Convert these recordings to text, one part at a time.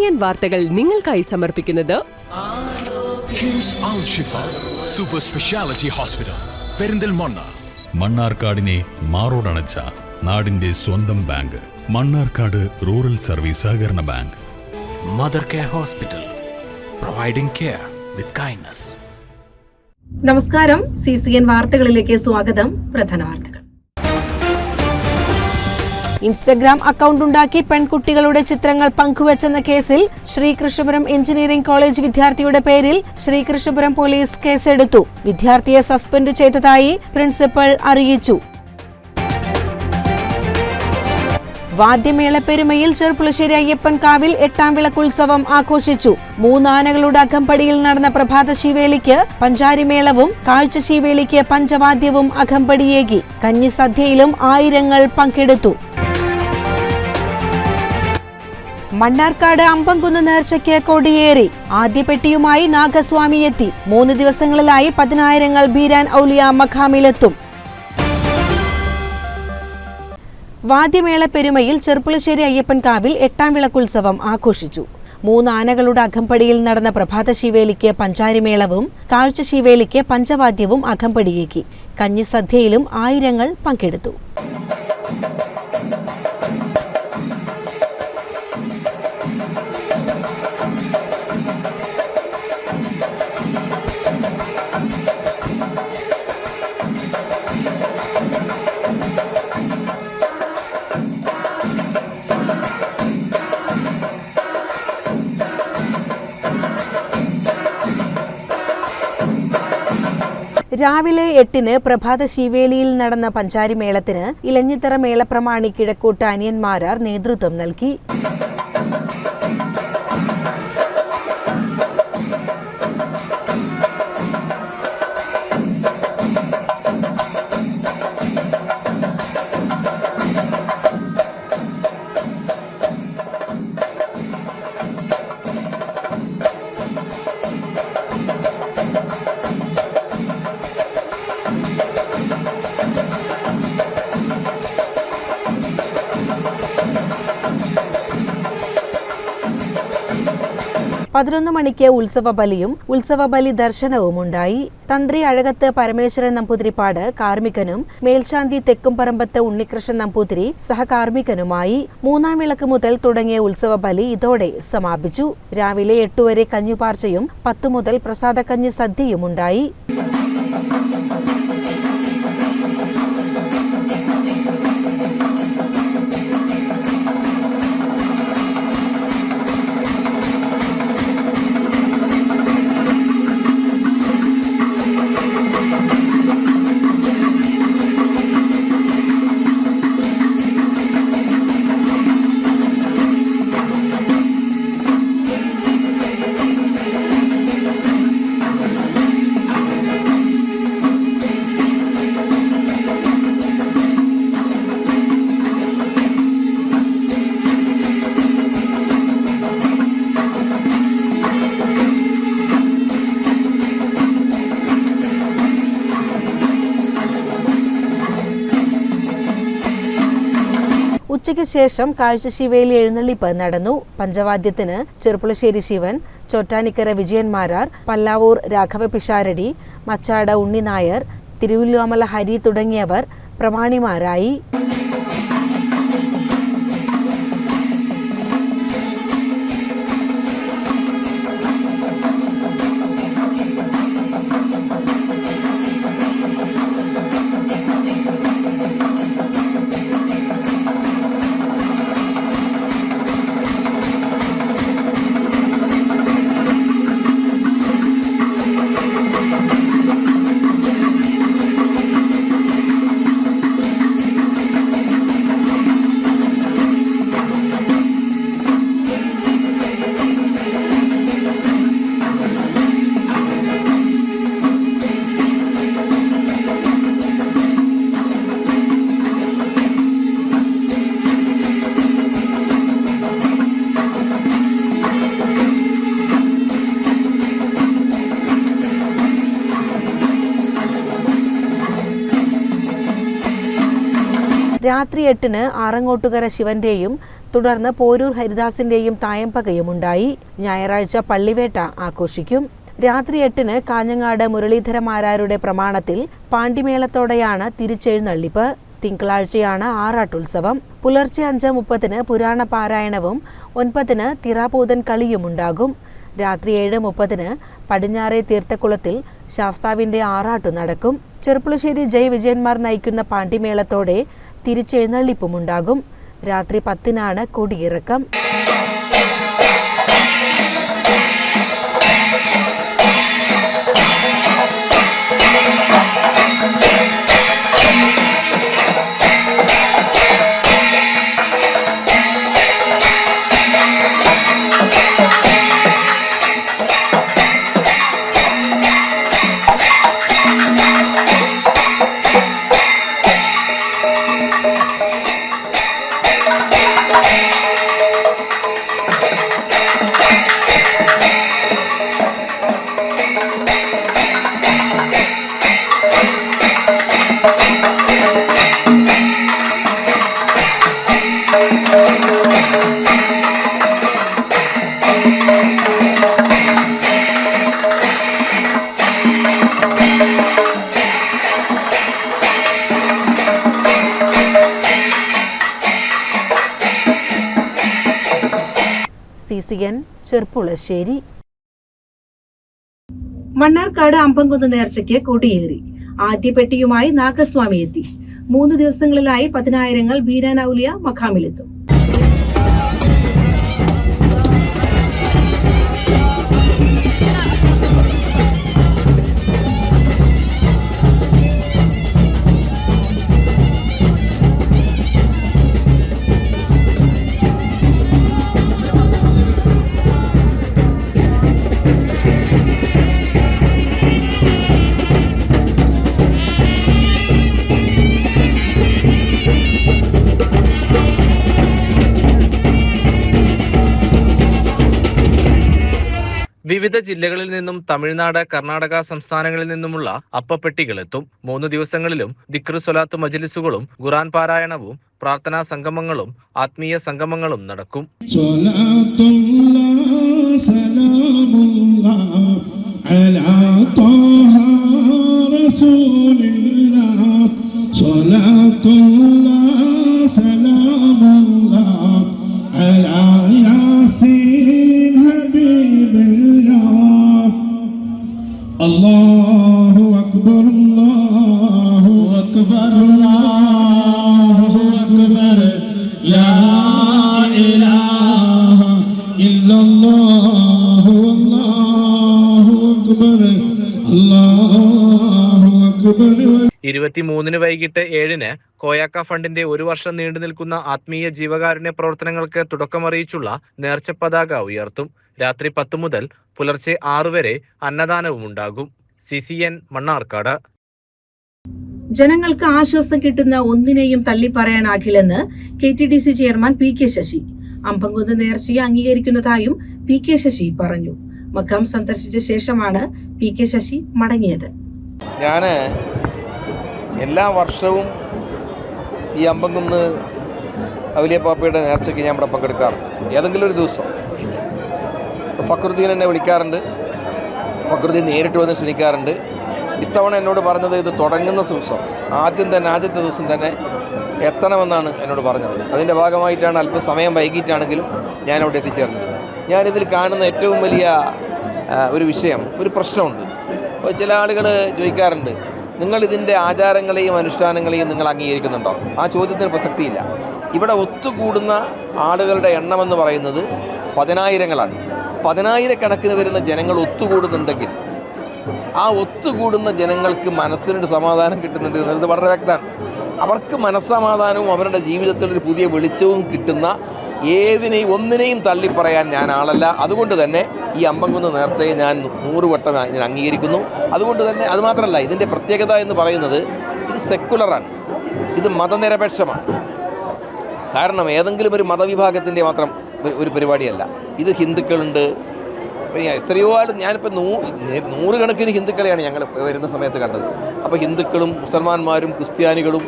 CCN വാർത്തകൾ നിങ്ങൾക്കായി സമർപ്പിക്കുന്നത് കിംസ് അൽ ഷിഫ സൂപ്പർ സ്പെഷ്യാലിറ്റി ഹോസ്പിറ്റൽ പെരിന്തൽമണ്ണ. മണ്ണാർക്കാടിനെ മാറോടണച്ച നാടിന്റെ സ്വന്തം ബാങ്ക് മണ്ണാർക്കാട് റൂറൽ സർവീസ് സഹകരണ bank. Mother care hospital, providing care with kindness. നമസ്കാരം. CCN വാർത്തകളിലേക്ക് സ്വാഗതം. പ്രധാന വാർത്തകൾ. ഇൻസ്റ്റഗ്രാം അക്കൗണ്ട് ഉണ്ടാക്കി പെൺകുട്ടികളുടെ ചിത്രങ്ങൾ പങ്കുവച്ചെന്ന കേസിൽ ശ്രീകൃഷ്ണപുരം എഞ്ചിനീയറിംഗ് കോളേജ് വിദ്യാർത്ഥിയുടെ പേരിൽ ശ്രീകൃഷ്ണപുരം പോലീസ് കേസെടുത്തു. വിദ്യാർത്ഥിയെ സസ്പെൻഡ് ചെയ്തതായി പ്രിൻസിപ്പൽ അറിയിച്ചു. വാദ്യമേള പെരുമയിൽ ചെറുപ്പുളശ്ശേരി അയ്യപ്പൻ കാവിൽ 8ാം വിളക്കുത്സവം ആഘോഷിച്ചു. 3 ആനകളുടെ അകമ്പടിയിൽ നടന്ന പ്രഭാത ശീവേലിക്ക് പഞ്ചാരിമേളവും കാഴ്ച ശീവേലിക്ക് പഞ്ചവാദ്യവും അകമ്പടിയേകി. കഞ്ഞിസദ്യയിലും ആയിരങ്ങൾ പങ്കെടുത്തു. മണ്ണാർക്കാട് അമ്പംകുന്ന് നേർച്ചയ്ക്ക് കൊടിയേറി. ആദ്യ പെട്ടിയുമായി നാഗസ്വാമി എത്തി. 3 ദിവസങ്ങളിലായി 10,000 ബീരാൻ ഔലിയ മഖാമിലെത്തും. വാദ്യമേള പെരുമയിൽ ചെറുപ്പുളശ്ശേരി അയ്യപ്പൻ കാവിൽ 8ാം വിളക്കുത്സവം ആഘോഷിച്ചു. 3 ആനകളുടെ അകമ്പടിയിൽ നടന്ന പ്രഭാത ശീവേലിക്ക് പഞ്ചാരിമേളവും കാഴ്ച ശീവേലിക്ക് പഞ്ചവാദ്യവും അകമ്പടിയേക്കി. കഞ്ഞിസദ്യയിലും ആയിരങ്ങൾ പങ്കെടുത്തു. രാവിലെ 8-ന് പ്രഭാത ശീവേലിയിൽ നടന്ന പഞ്ചാരിമേളത്തിന് ഇലഞ്ഞിത്തറ മേളപ്രമാണി കിഴക്കോട്ട് അനിയന്മാരാർ നേതൃത്വം നൽകി. പതിനൊന്ന് മണിക്ക് ഉത്സവബലിയും ഉത്സവബലി ദർശനവും ഉണ്ടായി. തന്ത്രി അഴകത്ത് പരമേശ്വരൻ നമ്പൂതിരിപ്പാട് കാർമികനും മേൽശാന്തി തെക്കുംപറമ്പത്ത് ഉണ്ണികൃഷ്ണൻ നമ്പൂതിരി സഹകാർമികനുമായി. 3ാം വിളക്ക് മുതൽ തുടങ്ങിയ ഉത്സവബലി ഇതോടെ സമാപിച്ചു. രാവിലെ 8 വരെ കഞ്ഞുപാർച്ചയും 10 മുതൽ പ്രസാദക്കഞ്ഞി സദ്യയും ഉണ്ടായി. ഉച്ചയ്ക്ക് ശേഷം കാഴ്ച ശീവേലി എഴുന്നള്ളിപ്പ് നടന്നു. പഞ്ചവാദ്യത്തിന് ചെറുപ്പുളശ്ശേരി ശിവൻ, ചോറ്റാനിക്കര വിജയന്മാരാർ, പല്ലാവൂർ രാഘവ പിഷാരടി, മച്ചാട ഉണ്ണിനായർ, തിരുവല്ലോമല ഹരി തുടങ്ങിയവർ പ്രമാണിമാരായി. രാത്രി 8-ന് ആറങ്ങോട്ടുകര ശിവന്റെയും തുടർന്ന് പോരൂർ ഹരിദാസിന്റെയും തായമ്പകയുമുണ്ടായി. ഞായറാഴ്ച പള്ളിവേട്ട ആഘോഷിക്കും. രാത്രി 8-ന് കാഞ്ഞങ്ങാട് മുരളീധരമാരാരുടെ പ്രമാണത്തിൽ പാണ്ടിമേളത്തോടെയാണ് തിരിച്ചെഴുന്നള്ളിപ്പ്. തിങ്കളാഴ്ചയാണ് ആറാട്ടുത്സവം. പുലർച്ചെ 5:30-ന് പുരാണ പാരായണവും 9-ന് തിറാപൂതൻ കളിയുമുണ്ടാകും. രാത്രി 7:30-ന് പടിഞ്ഞാറേ തീർത്ഥക്കുളത്തിൽ ശാസ്താവിന്റെ ആറാട്ടു നടക്കും. ചെറുപ്പുളശ്ശേരി ജയ് വിജയന്മാർ നയിക്കുന്ന പാണ്ടിമേളത്തോടെ തിരിച്ചെഴുന്നള്ളിപ്പുമുണ്ടാകും. രാത്രി 10-നാണ് കൊടിയിറക്കം. CCN ചെറുപ്പുളശ്ശേരി. മണ്ണാർക്കാട് അമ്പംകുന്ന് നേർച്ചയ്ക്ക് കൊടിയേറി. ആദ്യ പെട്ടിയുമായി നാഗസ്വാമി എത്തി. 3 ദിവസങ്ങളിലായി 10,000 ബീരാനൌലിയ മഖാമിലെത്തും. വിവിധ ജില്ലകളിൽ നിന്നും തമിഴ്നാട്, കർണാടക സംസ്ഥാനങ്ങളിൽ നിന്നുമുള്ള അപ്പപ്പെട്ടികളെത്തും. 3 ദിവസങ്ങളിലും ദിക്ർ സ്വലാത്ത് മജ്ലിസുകളും ഖുർആൻ പാരായണവും പ്രാർത്ഥനാ സംഗമങ്ങളും ആത്മീയ സംഗമങ്ങളും നടക്കും. അല്ലാഹു അക്ബർ അല്ലാഹു അക്ബർ അല്ലാഹു അക്ബർ ലാ ഇലാഹ ഇല്ലല്ലാഹു അല്ലാഹു അക്ബർ അല്ലാഹു അക്ബർ. 23-ന് വൈകിട്ട് 7-ന് കോയാക്ക ഫണ്ടിന്റെ 1 വർഷം നീണ്ടു നിൽക്കുന്ന ആത്മീയ ജീവകാരുണ്യ പ്രവർത്തനങ്ങൾക്ക് തുടക്കമറിയിച്ചുള്ള നേർച്ച പതാക ഉയർത്തും. രാത്രി 10 മുതൽ പുലർച്ചെ 6 വരെ അന്നദാനവും ഉണ്ടാകും. CCN മണ്ണാർക്കാട്. ജനങ്ങൾക്ക് ആശ്വാസം കിട്ടുന്ന ഒന്നിനെയും തള്ളിപ്പറയാനാകില്ലെന്ന് KTDC chairman PK Sasi. Ambamkunnu നേർച്ചയെ അംഗീകരിക്കുന്നതായും PK ശശി പറഞ്ഞു. മഖാം സന്ദർശിച്ച ശേഷമാണ് PK ശശി മടങ്ങിയത്. ഞാൻ എല്ലാ വർഷവും ഈ അമ്പംകുന്ന് ഔലിയപ്പാപ്പയുടെ നേർച്ചയ്ക്ക് ഞാൻ ഇവിടെ പങ്കെടുക്കാറുണ്ട്. ഏതെങ്കിലും ഒരു ദിവസം ഫക്രുദ്ദീൻ എന്നെ വിളിക്കാറുണ്ട്, ഫക്രുദ്ദീൻ നേരിട്ട് വന്ന് ക്ഷണിക്കാറുണ്ട്. ഇത്തവണ എന്നോട് പറഞ്ഞത് ഇത് തുടങ്ങുന്ന ദിവസം ആദ്യത്തെ ദിവസം തന്നെ എത്തണമെന്നാണ് എന്നോട് പറഞ്ഞത്. അതിൻ്റെ ഭാഗമായിട്ടാണ് അല്പം സമയം വൈകിട്ടാണെങ്കിലും ഞാൻ അവിടെ എത്തിച്ചേർന്നത്. ഞാനിതിൽ കാണുന്ന ഏറ്റവും വലിയ ഒരു വിഷയം, ഒരു പ്രശ്നമുണ്ട്. ചില ആളുകൾ ചോദിക്കാറുണ്ട്, നിങ്ങളിതിൻ്റെ ആചാരങ്ങളെയും അനുഷ്ഠാനങ്ങളെയും നിങ്ങൾ അംഗീകരിക്കുന്നുണ്ടോ? ആ ചോദ്യത്തിന് പ്രസക്തിയില്ല. ഇവിടെ ഒത്തുകൂടുന്ന ആളുകളുടെ എണ്ണമെന്ന് പറയുന്നത് 10,000-ങ്ങളാണ്. 10,000-കണക്കിന് വരുന്ന ജനങ്ങൾ ഒത്തുകൂടുന്നുണ്ടെങ്കിൽ ആ ഒത്തുകൂടുന്ന ജനങ്ങൾക്ക് മനസ്സിനൊരു സമാധാനം കിട്ടുന്നുണ്ട് എന്നുള്ളത് വളരെ വ്യക്തമാണ്. അവർക്ക് മനസ്സമാധാനവും അവരുടെ ജീവിതത്തിൽ ഒരു പുതിയ വെളിച്ചവും കിട്ടുന്ന ഒന്നിനെയും തള്ളിപ്പറയാൻ ഞാൻ ആളല്ല. അതുകൊണ്ട് തന്നെ ഈ അമ്പംകുന്ന് നേർച്ചയെ ഞാൻ 100 വട്ടം ഞാൻ അംഗീകരിക്കുന്നു. അതുകൊണ്ട് തന്നെ അതുമാത്രമല്ല, ഇതിൻ്റെ പ്രത്യേകത എന്ന് പറയുന്നത് ഇത് സെക്കുലറാണ്, ഇത് മതനിരപേക്ഷമാണ്. കാരണം ഏതെങ്കിലും ഒരു മതവിഭാഗത്തിൻ്റെ മാത്രം ഒരു പരിപാടിയല്ല. ഇത് ഹിന്ദുക്കളുണ്ട്, എത്രയോ ആളും, ഞാനിപ്പോൾ 100 കണക്കിന് ഹിന്ദുക്കളെയാണ് ഞങ്ങൾ വരുന്ന സമയത്ത് കണ്ടത്. അപ്പോൾ ഹിന്ദുക്കളും മുസൽമാന്മാരും ക്രിസ്ത്യാനികളും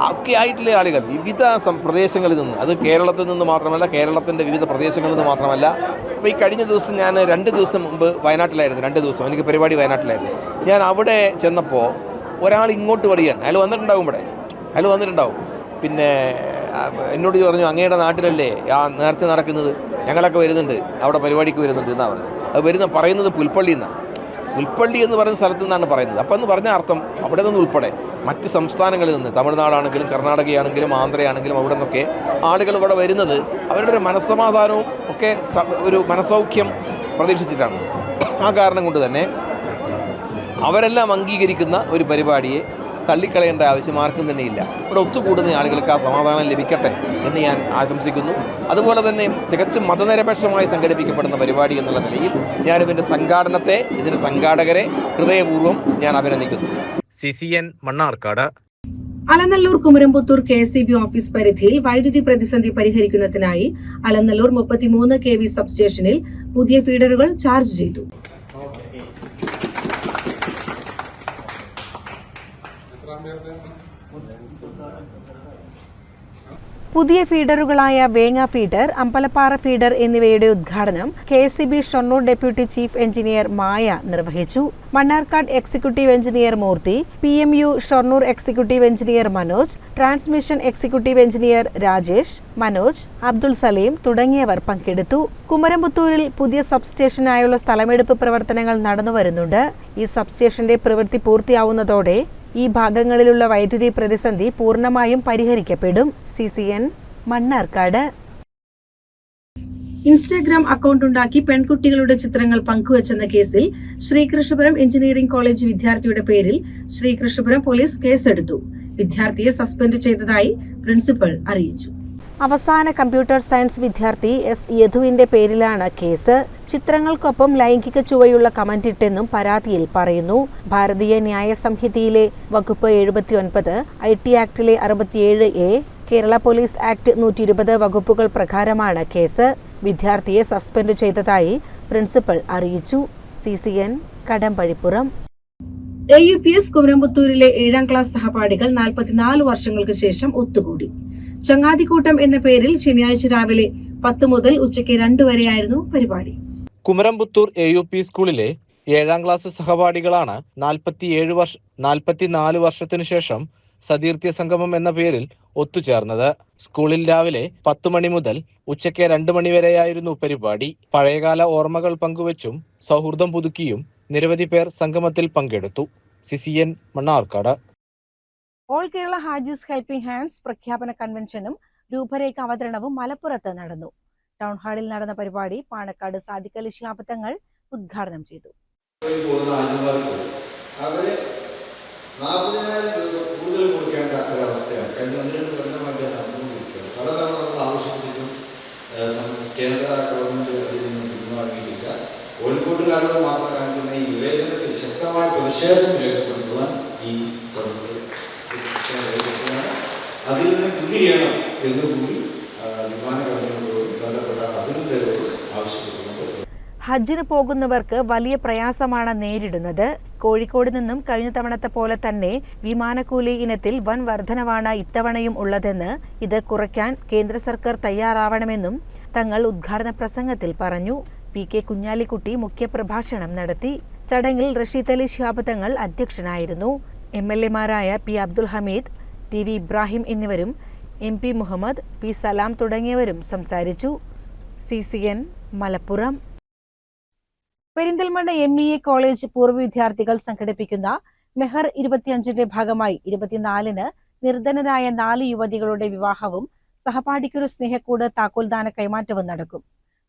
ഒക്കെ ആയിട്ടുള്ള ആളുകൾ വിവിധ പ്രദേശങ്ങളിൽ നിന്ന്, അത് കേരളത്തിൽ നിന്ന് മാത്രമല്ല, കേരളത്തിൻ്റെ വിവിധ പ്രദേശങ്ങളിൽ നിന്ന് മാത്രമല്ല. അപ്പോൾ ഈ കഴിഞ്ഞ ദിവസം ഞാൻ 2 ദിവസം മുമ്പ് വയനാട്ടിലായിരുന്നു. 2 ദിവസം എനിക്ക് പരിപാടി വയനാട്ടിലായിരുന്നു. ഞാൻ അവിടെ ചെന്നപ്പോൾ ഒരാൾ ഇങ്ങോട്ട് വരികയാണ്. അയാൾ വന്നിട്ടുണ്ടാവും. പിന്നെ എന്നോട് പറഞ്ഞു, അങ്ങയുടെ നാട്ടിലല്ലേ ആ നേർച്ച നടക്കുന്നത്, ഞങ്ങളൊക്കെ വരുന്നുണ്ട്, അവിടെ പരിപാടിക്ക് വരുന്നുണ്ട് എന്നാണ് പറഞ്ഞത്. അത് പറയുന്നത് പുൽപ്പള്ളി എന്ന് പറയുന്ന സ്ഥലത്തു നിന്നാണ് പറയുന്നത്. അപ്പോൾ എന്ന് പറഞ്ഞ അർത്ഥം അവിടെ നിന്ന് ഉൾപ്പെടെ മറ്റ് സംസ്ഥാനങ്ങളിൽ നിന്ന്, തമിഴ്നാടാണെങ്കിലും കർണാടകയാണെങ്കിലും ആന്ധ്രയാണെങ്കിലും അവിടെ നിന്നൊക്കെ ആളുകൾ ഇവിടെ വരുന്നത് അവരുടെ ഒരു മനസ്സമാധാനവും ഒക്കെ ഒരു മനസ്സൗഖ്യം പ്രതീക്ഷിച്ചിട്ടാണ്. ആ കാരണം കൊണ്ട് തന്നെ അവരെല്ലാം അംഗീകരിക്കുന്ന ഒരു പരിപാടിയെ തള്ളിക്കളയേണ്ട ആവശ്യം ആർക്കും തന്നെ ഇല്ല. ഇവിടെ ഒത്തുകൂടുന്ന ആളുകൾക്ക് ആ സമാധാനം ലഭിക്കട്ടെ എന്ന് ഞാൻ ആശംസിക്കുന്നു. അതുപോലെ തന്നെ തികച്ചും മതനിരപേക്ഷമായി സംഘടിപ്പിക്കപ്പെടുന്ന പരിപാടി എന്നുള്ള നിലയിൽ ഞാനിതിൻ്റെ ഇതിൻ്റെ സംഘാടകരെ ഹൃദയപൂർവ്വം ഞാൻ അഭിനന്ദിക്കുന്നു. CCN Mannarkkad. Alanallur Kumaramputhur KSEB office പരിധിയിൽ വൈദ്യുതി പ്രതിസന്ധി പരിഹരിക്കുന്നതിനായി അലനല്ലൂർ 33 kV സബ്സ്റ്റേഷനിൽ പുതിയ ഫീഡറുകൾ ചാർജ് ചെയ്തു. പുതിയ ഫീഡറുകളായ വേങ്ങ ഫീഡർ, അമ്പലപ്പാറ ഫീഡർ എന്നിവയുടെ ഉദ്ഘാടനം KSEB Shoranur deputy chief engineer Maya നിർവഹിച്ചു. Mannarkkad executive engineer Moorthy, PMU Shoranur executive engineer Manoj, transmission executive engineer Rajesh, Manoj, Abdul Salim തുടങ്ങിയവർ പങ്കെടുത്തു. കുമരംപുത്തൂരിൽ പുതിയ സബ്സ്റ്റേഷനായുള്ള സ്ഥലമെടുപ്പ് പ്രവർത്തനങ്ങൾ നടന്നുവരുന്നുണ്ട്. ഈ സബ്സ്റ്റേഷന്റെ പ്രവൃത്തി പൂർത്തിയാവുന്നതോടെ ഈ ഭാഗങ്ങളിലുള്ള വൈദ്യുതി പ്രതിസന്ധി പൂർണ്ണമായും പരിഹരിക്കപ്പെടും. CCN മണ്ണാർക്കാട്. ഇൻസ്റ്റാഗ്രാം അക്കൗണ്ട് ഉണ്ടാക്കി പെൺകുട്ടികളുടെ ചിത്രങ്ങൾ പങ്കുവച്ചെന്ന കേസിൽ ശ്രീകൃഷ്ണപുരം എഞ്ചിനീയറിംഗ് കോളേജ് വിദ്യാർത്ഥിയുടെ പേരിൽ ശ്രീകൃഷ്ണപുരം പോലീസ് കേസെടുത്തു. വിദ്യാർത്ഥിയെ സസ്പെൻഡ് ചെയ്തതായി പ്രിൻസിപ്പൽ അറിയിച്ചു. അവസാന കമ്പ്യൂട്ടർ സയൻസ് വിദ്യാർത്ഥി S. യദുവിന്റെ പേരിലാണ് കേസ്. ചിത്രങ്ങൾക്കൊപ്പം ലൈംഗിക ചുവയുള്ള കമന്റിട്ടെന്നും പരാതിയിൽ പറയുന്നു. ഭാരതീയ ന്യായ സംഹിതയിലെ വകുപ്പ് 79, IT ആക്ടിലെ 67A, Kerala police act 120 വകുപ്പുകൾ പ്രകാരമാണ് കേസ്. വിദ്യാർത്ഥിയെ സസ്പെൻഡ് ചെയ്തതായി പ്രിൻസിപ്പൽ അറിയിച്ചു. CCN കടമ്പഴിപ്പുറം. AUPS കുമരംപുത്തൂരിലെ 7ാം ക്ലാസ് സഹപാഠികൾ 44 വർഷങ്ങൾക്ക് ശേഷം ഒത്തുകൂടി. ചങ്ങാതിക്കൂട്ടം എന്ന പേരിൽ ശനിയാഴ്ച രാവിലെ 10 മുതൽ ഉച്ചയ്ക്ക് 2 വരെയായിരുന്നു പരിപാടി. കുമരംപുത്തൂർ AUP സ്കൂളിലെ 7ാം ക്ലാസ് സഹപാഠികളാണ് 44 വർഷത്തിനു ശേഷം സതീർത്ഥ്യ സംഗമം എന്ന പേരിൽ ഒത്തുചേർന്നത്. സ്കൂളിൽ രാവിലെ 10 മണി മുതൽ ഉച്ചയ്ക്ക് 2 മണി വരെയായിരുന്നു പരിപാടി. പഴയകാല ഓർമ്മകൾ പങ്കുവച്ചും സൗഹൃദം പുതുക്കിയും നിരവധി പേർ സംഗമത്തിൽ പങ്കെടുത്തു. CCN മണ്ണാർക്കാട്. ഓൾ കേരള ഹാജിസ് ഹെൽപ്പിംഗ് ഹാൻഡ്സ് പ്രഖ്യാപന കൺവെൻഷനും രൂപരേഖ അവതരണവും മലപ്പുറത്ത് നടന്നു. ടൗൺ ഹാളിൽ നടന്ന പരിപാടി പാണക്കാട് സാദിഖ് അലി ശിഹാബ് തങ്ങൾ ഉദ്ഘാടനം ചെയ്തു. അവര് 40,000 രൂപ കൂടുതൽ കൊടുക്കേണ്ട ഒരവസ്ഥയാണ് കഴിഞ്ഞ 1-2 കൊല്ലമായിട്ട് നടന്നുകൊണ്ടിരിക്കുന്നത്. പലതവണ നമ്മൾ ആവശ്യപ്പെട്ടിട്ടും കേന്ദ്ര ഗവൺമെന്റ് അതിൽ നിന്ന് പിന്മാറിയിട്ടില്ല. കോഴിക്കോട്ടുകാരോട് മാത്രം കാണിക്കുന്ന ഈ വിവേചനത്തിൽ ശക്തമായ പ്രതിഷേധം രേഖപ്പെടുത്തുവാൻ ഈ സദസ്സ് അതിൽ നിന്ന് പിന്തിരിയണം എന്നുകൂടി വിമാന കമ്പനികളോടും ബന്ധപ്പെട്ട അധികൃതരോടും ആവശ്യപ്പെട്ടുകൊണ്ട് ഹജ്ജിന് പോകുന്നവർക്ക് വലിയ പ്രയാസമാണ് നേരിടുന്നത്. കോഴിക്കോട് നിന്നും കഴിഞ്ഞ തവണത്തെ പോലെ തന്നെ വിമാനക്കൂലി ഇനത്തിൽ വൻ വർധനവാണ് ഇത്തവണയും ഉള്ളതെന്ന്, ഇത് കുറയ്ക്കാൻ കേന്ദ്ര സർക്കാർ തയ്യാറാവണമെന്നും തങ്ങൾ ഉദ്ഘാടന പ്രസംഗത്തിൽ പറഞ്ഞു. PK കുഞ്ഞാലിക്കുട്ടി മുഖ്യപ്രഭാഷണം നടത്തി. ചടങ്ങിൽ റഷീദ് അലി ശിഹാബ് തങ്ങൾ അധ്യക്ഷനായിരുന്നു. MLA-മാരായ P. അബ്ദുൽ ഹമീദ്, TV ഇബ്രാഹിം എന്നിവരും MP മുഹമ്മദ്, P. സലാം തുടങ്ങിയവരും സംസാരിച്ചു. CCN Malappuram. Perinthalmanna MEA college പൂർവ്വ വിദ്യാർത്ഥികൾ സംഘടിപ്പിക്കുന്ന മെഹർ 25ന്റെ ഭാഗമായി 24-ന് നിർധനരായ 4 യുവതികളുടെ വിവാഹവും സഹപാഠിക്കൊരു സ്നേഹക്കൂട് താക്കോൽദാന കൈമാറ്റവും നടക്കും.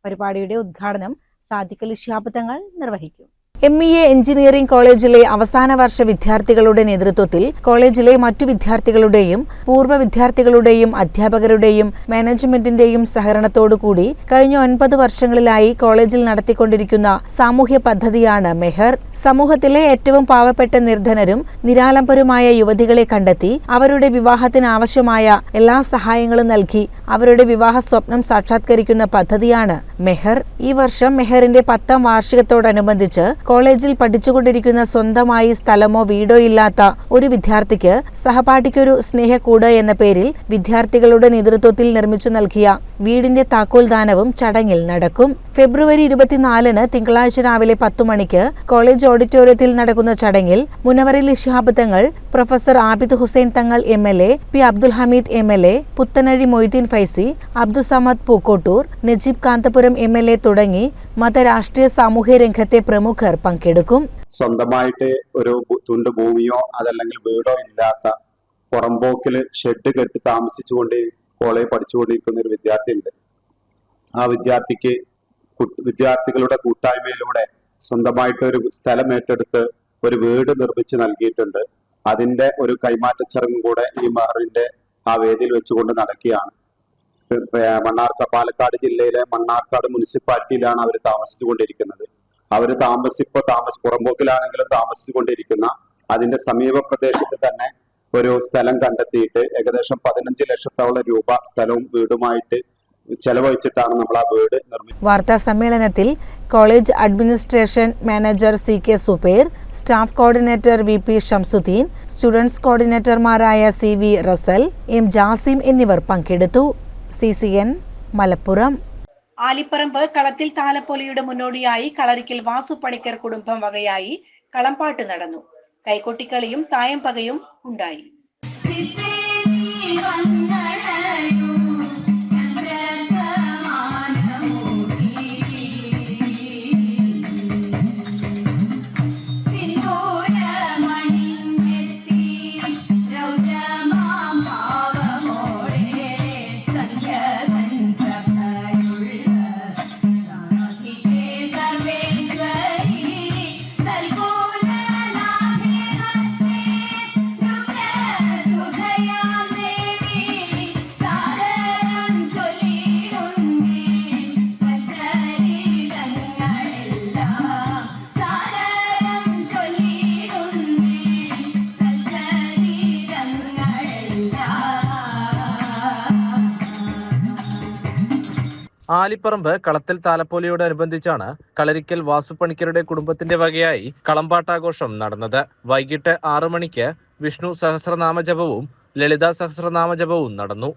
പരിപാടിയുടെ ഉദ്ഘാടനം സാദിഖ് അലി ശിഹാബ് തങ്ങൾ നിർവഹിക്കും. MEA എഞ്ചിനീയറിംഗ് കോളേജിലെ അവസാന വർഷ വിദ്യാർത്ഥികളുടെ നേതൃത്വത്തിൽ കോളേജിലെ മറ്റു വിദ്യാർത്ഥികളുടെയും പൂർവ്വ വിദ്യാർത്ഥികളുടെയും അധ്യാപകരുടെയും മാനേജ്മെന്റിന്റെയും സഹകരണത്തോടുകൂടി കഴിഞ്ഞ 9 വർഷങ്ങളിലായി കോളേജിൽ നടത്തിക്കൊണ്ടിരിക്കുന്ന സാമൂഹ്യ പദ്ധതിയാണ് മെഹർ. സമൂഹത്തിലെ ഏറ്റവും പാവപ്പെട്ട നിർധനരും നിരാലംബരുമായ യുവതികളെ കണ്ടെത്തി അവരുടെ വിവാഹത്തിന് ആവശ്യമായ എല്ലാ സഹായങ്ങളും നൽകി അവരുടെ വിവാഹ സ്വപ്നം സാക്ഷാത്കരിക്കുന്ന പദ്ധതിയാണ് മെഹർ. ഈ വർഷം മെഹറിന്റെ 10ാം വാർഷികത്തോടനുബന്ധിച്ച് കോളേജിൽ പഠിച്ചുകൊണ്ടിരിക്കുന്ന സ്വന്തമായി സ്ഥലമോ വീടോ ഇല്ലാത്ത ഒരു വിദ്യാർത്ഥിക്ക് സഹപാഠിക്കൊരു സ്നേഹക്കൂട് എന്ന പേരിൽ വിദ്യാർത്ഥികളുടെ നേതൃത്വത്തിൽ നിർമ്മിച്ചു നൽകിയ വീടിന്റെ താക്കോൽദാനവും ചടങ്ങിൽ നടക്കും. ഫെബ്രുവരി 24-ന് തിങ്കളാഴ്ച രാവിലെ 10 മണിക്ക് കോളേജ് ഓഡിറ്റോറിയത്തിൽ നടക്കുന്ന ചടങ്ങിൽ മുനവറിൽ Shihab Thangal, professor Abid Hussain Thangal MLA, P Abdul Hameed MLA, Puthanazhi Moideen Faizy, Abdussamad Pookkottur, Najeeb Kanthapuram MLA തുടങ്ങി മതരാഷ്ട്രീയ സാമൂഹ്യ രംഗത്തെ പ്രമുഖർ പങ്കെടുക്കും. സ്വന്തമായിട്ട് ഒരു തുണ്ട് ഭൂമിയോ അതല്ലെങ്കിൽ വീടോ ഇല്ലാത്ത പുറമ്പോക്കിൽ ഷെഡ് കെട്ടി താമസിച്ചുകൊണ്ട് കോളേജ് പഠിച്ചുകൊണ്ടിരിക്കുന്ന ഒരു വിദ്യാർത്ഥി ഉണ്ട്. ആ വിദ്യാർത്ഥിക്ക് വിദ്യാർത്ഥികളുടെ കൂട്ടായ്മയിലൂടെ സ്വന്തമായിട്ട് ഒരു സ്ഥലം ഏറ്റെടുത്ത് ഒരു വീട് നിർമ്മിച്ച് നൽകിയിട്ടുണ്ട്. അതിന്റെ ഒരു കൈമാറ്റ ചടങ്ങും കൂടെ ഈ മഹറിന്റെ ആ വേദിയിൽ വെച്ചുകൊണ്ട് നടക്കുകയാണ്. പാലക്കാട് ജില്ലയിലെ മണ്ണാർക്കാട് മുനിസിപ്പാലിറ്റിയിലാണ് അവർ താമസിച്ചുകൊണ്ടിരിക്കുന്നത്. അവർ പുറമ്പോക്കിലാണെങ്കിലും താമസിച്ചുകൊണ്ടിരിക്കുന്ന അതിന്റെ സമീപ പ്രദേശത്ത് തന്നെ ഒരു സ്ഥലം കണ്ടെത്തിയിട്ട് ഏകദേശം 15 ലക്ഷത്തോളം രൂപ സ്ഥലവും വീടുമായിട്ട് ചെലവഴിച്ചിട്ടാണ് നമ്മൾ ആ വീട് നിർമ്മിച്ചത്. വാർത്താ സമ്മേളനത്തിൽ college administration manager CK Zubair, staff coordinator VP Shamsuddin, students കോർഡിനേറ്റർമാരായ CV റസൽ, M ജാസിം എന്നിവർ പങ്കെടുത്തു. CCN മലപ്പുറം. ആലിപ്പറമ്പ് കളത്തിൽ താലപ്പൊലിയുടെ മുന്നോടിയായി കളരിക്കൽ വാസു പണിക്കർ കുടുംബം വകയായി കളംപാട്ട് നടന്നു. കൈകൊട്ടിക്കളിയും തായംപകയും ഉണ്ടായി. ആലിപ്പറമ്പ് കളത്തിൽ താലപ്പൊലിയോടനുബന്ധിച്ചാണ് കളരിക്കൽ വാസുപണിക്കരുടെ കുടുംബത്തിന്റെ വകയായി കളംപാട്ടാഘോഷം നടന്നത്. വൈകിട്ട് 6 മണിക്ക് വിഷ്ണു സഹസ്രനാമജപവും ലളിതാ സഹസ്രനാമജപവും നടന്നു.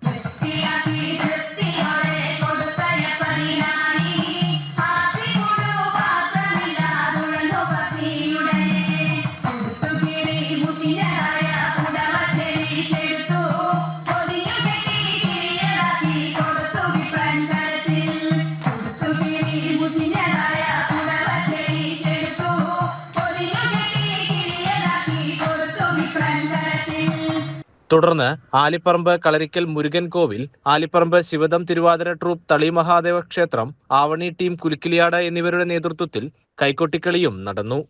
തുടർന്ന് ആലിപ്പറമ്പ് കളരിക്കൽ മുരുകൻ കോവിൽ, ആലിപ്പറമ്പ് ശിവദം തിരുവാതിര ട്രൂപ്പ്, തളി മഹാദേവ ക്ഷേത്രം, ആവണി ടീം കുലുക്കിലിയാട് എന്നിവരുടെ നേതൃത്വത്തിൽ കൈകൊട്ടിക്കളിയും നടന്നു.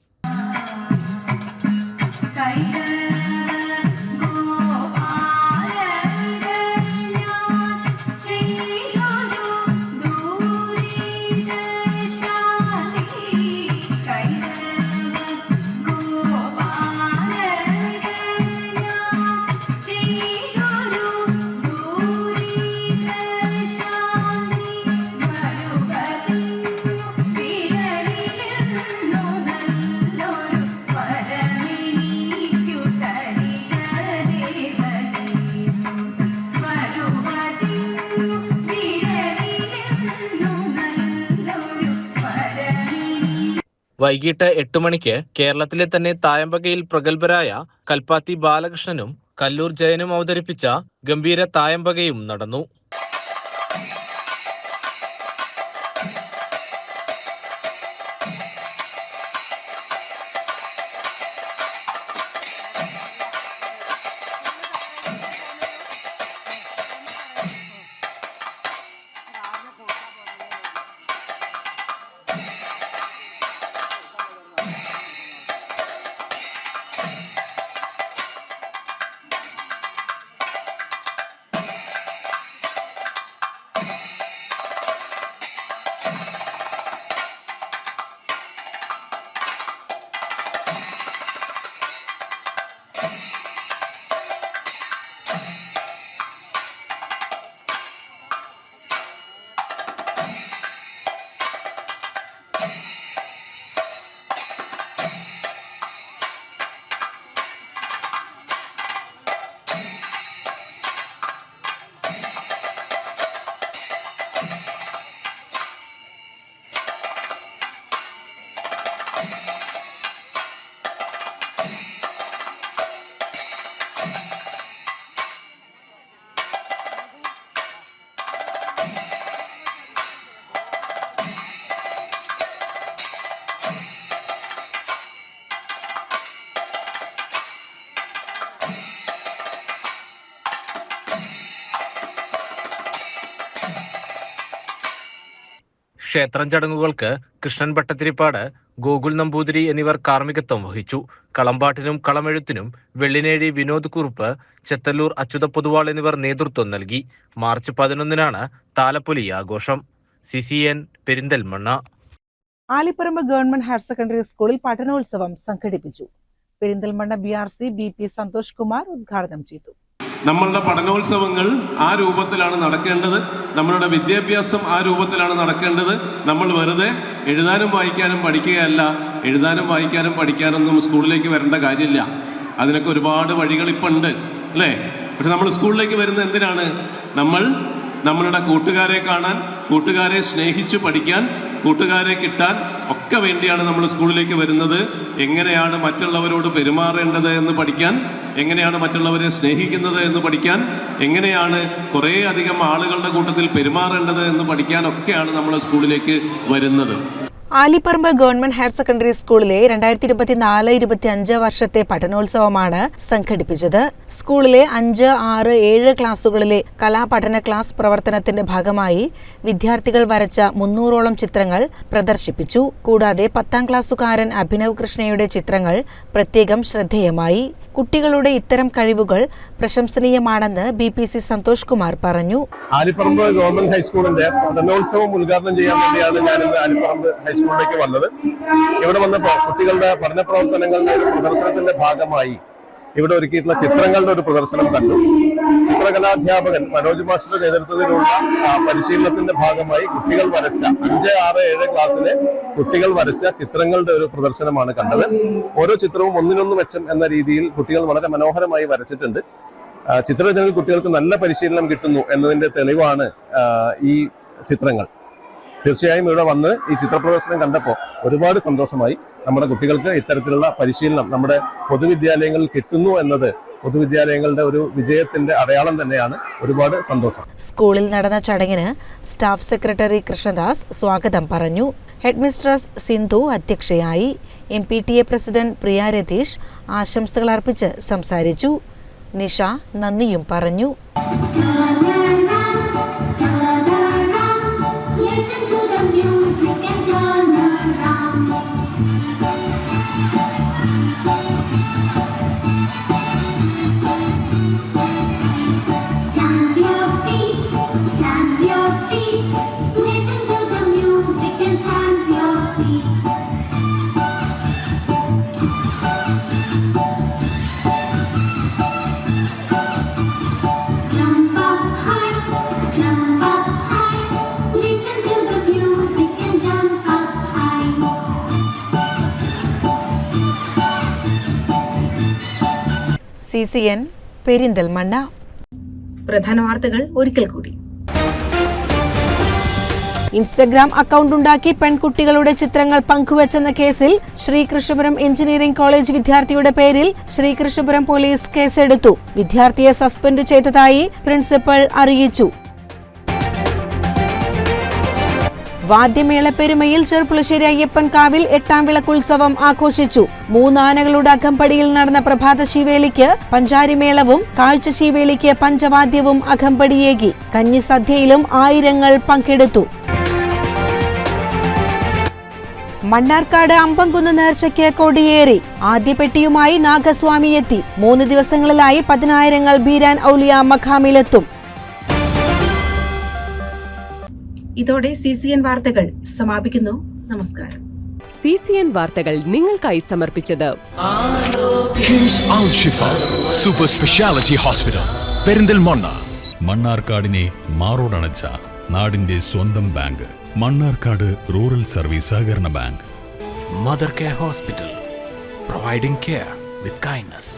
വൈകിട്ട് 8 മണിക്ക് കേരളത്തിലെ തന്നെ തായമ്പകയിൽ പ്രഗത്ഭരായ കൽപ്പാത്തി ബാലകൃഷ്ണനും കല്ലൂർ ജയനും അവതരിപ്പിച്ച ഗംഭീര തായമ്പകയും നടന്നു. ക്ഷേത്രം ചടങ്ങുകൾക്ക് കൃഷ്ണൻ ഭട്ടതിരിപ്പാട്, ഗോകുൽ നമ്പൂതിരി എന്നിവർ കാർമ്മികത്വം വഹിച്ചു. കളമ്പാട്ടിനും കളമെഴുത്തിനും വെള്ളിനേഴി വിനോദ് കുറുപ്പ്, ചെത്തല്ലൂർ അച്യുത പൊതുവാൾ എന്നിവർ നേതൃത്വം നൽകി. മാർച്ച് 11-നാണ് താലപ്പൊലി ആഘോഷം. CCN Perinthalmanna. Aliparamba government higher secondary സ്കൂളിൽ പഠനോത്സവം സംഘടിപ്പിച്ചു. പെരിന്തൽമണ്ണ BRC BP സന്തോഷ് കുമാർ ഉദ്ഘാടനം ചെയ്തു. നമ്മളുടെ പഠനോത്സവങ്ങൾ ആ രൂപത്തിലാണ് നടക്കേണ്ടത്. നമ്മളുടെ വിദ്യാഭ്യാസം ആ രൂപത്തിലാണ് നടക്കേണ്ടത്. നമ്മൾ വെറുതെ എഴുതാനും വായിക്കാനും പഠിക്കുകയല്ല. എഴുതാനും വായിക്കാനും പഠിക്കാനൊന്നും സ്കൂളിലേക്ക് വരേണ്ട കാര്യമില്ല. അതിനൊക്കെ ഒരുപാട് വഴികൾ ഇപ്പം ഉണ്ട്, അല്ലേ? പക്ഷെ നമ്മൾ സ്കൂളിലേക്ക് വരുന്നത് എന്തിനാണ്? നമ്മളുടെ കൂട്ടുകാരെ കാണാൻ, കൂട്ടുകാരെ സ്നേഹിച്ച് പഠിക്കാൻ, കൂട്ടുകാരെ കിട്ടാൻ ഒക്കെ വേണ്ടിയാണ് നമ്മൾ സ്കൂളിലേക്ക് വരുന്നത്. എങ്ങനെയാണ് മറ്റുള്ളവരോട് പെരുമാറേണ്ടത് എന്ന് പഠിക്കാൻ, എങ്ങനെയാണ് മറ്റുള്ളവരെ സ്നേഹിക്കുന്നത് എന്ന് പഠിക്കാൻ, എങ്ങനെയാണ് കുറേ അധികം ആളുകളുടെ കൂട്ടത്തിൽ പെരുമാറേണ്ടത് എന്ന് പഠിക്കാനൊക്കെയാണ് നമ്മൾ സ്കൂളിലേക്ക് വരുന്നത്. ആലിപ്പറമ്പ് ഗവൺമെന്റ് ഹയർ സെക്കൻഡറി സ്കൂളിലെ 2024-25 വർഷത്തെ പഠനോത്സവമാണ് സംഘടിപ്പിച്ചത്. സ്കൂളിലെ 5, 6, 7 ക്ലാസുകളിലെ കലാപഠന ക്ലാസ് പ്രവർത്തനത്തിന്റെ ഭാഗമായി വിദ്യാർത്ഥികൾ വരച്ച 300ഓളം ചിത്രങ്ങൾ പ്രദർശിപ്പിച്ചു. കൂടാതെ 10ാം ക്ലാസ്സുകാരൻ അഭിനവ് കൃഷ്ണയുടെ ചിത്രങ്ങൾ പ്രത്യേകം ശ്രദ്ധേയമായി. കുട്ടികളുടെ ഇത്തരം കഴിവുകൾ പ്രശംസനീയമാണെന്ന് BPC സന്തോഷ് കുമാർ പറഞ്ഞു. ആലിപ്പറമ്പ് ഗവൺമെന്റ് ഹൈസ്കൂളിന്റെ പഠനോത്സവം ഉദ്ഘാടനം ചെയ്യാൻ വേണ്ടിയാണ് ഞാനിന്ന് ആലിപ്പറമ്പ് ഹൈസ്കൂളിലേക്ക് വന്നത്. ഇവിടെ വന്നപ്പോൾ കുട്ടികളുടെ പഠന പ്രവർത്തനങ്ങളുടെ ഒരു പ്രദർശനത്തിന്റെ ഭാഗമായി ഇവിടെ ഒരുക്കിയിട്ടുള്ള ചിത്രങ്ങളുടെ ഒരു പ്രദർശനം കണ്ടു. ചിത്രകലാധ്യാപകൻ മനോജ് മാസ്റ്ററുടെ നേതൃത്വത്തിലുള്ള പരിശീലനത്തിന്റെ ഭാഗമായി കുട്ടികൾ വരച്ച 5, 6, 7 ക്ലാസ്സിലെ കുട്ടികൾ വരച്ച ചിത്രങ്ങളുടെ ഒരു പ്രദർശനമാണ് കണ്ടത്. ഓരോ ചിത്രവും ഒന്നിനൊന്ന് മെച്ചം എന്ന രീതിയിൽ കുട്ടികൾ വളരെ മനോഹരമായി വരച്ചിട്ടുണ്ട്. ചിത്രരചനയിൽ കുട്ടികൾക്ക് നല്ല പരിശീലനം കിട്ടുന്നു എന്നതിന്റെ തെളിവാണ് ഈ ചിത്രങ്ങൾ. തീർച്ചയായും ഇവിടെ വന്ന് ഈ ചിത്രപ്രദർശനം കണ്ടപ്പോൾ ഒരുപാട് സന്തോഷമായി. നമ്മുടെ കുട്ടികൾക്ക് ഇത്തരത്തിലുള്ള പരിശീലനം നമ്മുടെ പൊതുവിദ്യാലയങ്ങളിൽ കിട്ടുന്നു എന്നത് പൊതുവിദ്യാലയങ്ങളുടെ ഒരു വിജയത്തിന്റെ അടയാളം തന്നെയാണ്. ഒരുപാട് സന്തോഷം. സ്കൂളിൽ നടന്ന ചടങ്ങിന് സ്റ്റാഫ് സെക്രട്ടറി കൃഷ്ണദാസ് സ്വാഗതം പറഞ്ഞു. ഹെഡ്മിസ്ട്രസ് സിന്ധു അധ്യക്ഷയായി. MPTA പ്രസിഡന്റ് പ്രിയ രതീഷ് ആശംസകൾ അർപ്പിച്ച് സംസാരിച്ചു. നിഷ നന്ദിയും പറഞ്ഞു. CCN പെരിന്തൽമണ്ണ. പ്രധാന വാർത്തകൾ ഒരിക്കൽ കൂടി. ഇൻസ്റ്റഗ്രാം അക്കൗണ്ട് ഉണ്ടാക്കി പെൺകുട്ടികളുടെ ചിത്രങ്ങൾ പങ്കുവച്ചെന്ന കേസിൽ ശ്രീകൃഷ്ണപുരം എഞ്ചിനീയറിംഗ് കോളേജ് വിദ്യാർത്ഥിയുടെ പേരിൽ ശ്രീകൃഷ്ണപുരം പോലീസ് കേസെടുത്തു. വിദ്യാർത്ഥിയെ സസ്പെൻഡ് ചെയ്തതായി പ്രിൻസിപ്പൽ അറിയിച്ചു. വാദ്യമേള പെരുമയിൽ ചെറുപ്പുളശ്ശേരി അയ്യപ്പൻകാവിൽ 8ാം വിളക്കുത്സവം ആഘോഷിച്ചു. 3 ആനകളുടെ അകമ്പടിയിൽ നടന്ന പ്രഭാത ശീവേലിക്ക് പഞ്ചാരിമേളവും കാഴ്ച ശീവേലിക്ക് പഞ്ചവാദ്യവും അകമ്പടിയേകി. കഞ്ഞിസദ്യയിലും ആയിരങ്ങൾ പങ്കെടുത്തു. മണ്ണാർക്കാട് അമ്പംകുന്ന് നേർച്ചയ്ക്ക് കൊടിയേറി. ആദ്യ പെട്ടിയുമായി നാഗസ്വാമി എത്തി. 3 ദിവസങ്ങളിലായി 10,000ങ്ങൾ ബീരാൻ ഔലിയ മഖാമിലെത്തും. ഇതോടെ CCN വാർത്തകൾ സമാപിക്കുന്നു. നമസ്കാരം. CCN വാർത്തകൾ നിങ്ങൾക്കായി സമർപ്പിച്ചത് കിംസ് അൽ ഷിഫ സൂപ്പർ സ്പെഷ്യാലിറ്റി ഹോസ്പിറ്റൽ പെരിന്തൽമണ്ണ. മണ്ണാർക്കാടിനെ മാറോടണച്ച നാടിന്റെ സ്വന്തം ബാങ്ക് മണ്ണാർക്കാട് റൂറൽ സർവീസ് സഹകരണ bank. Mother care hospital, providing care with kindness.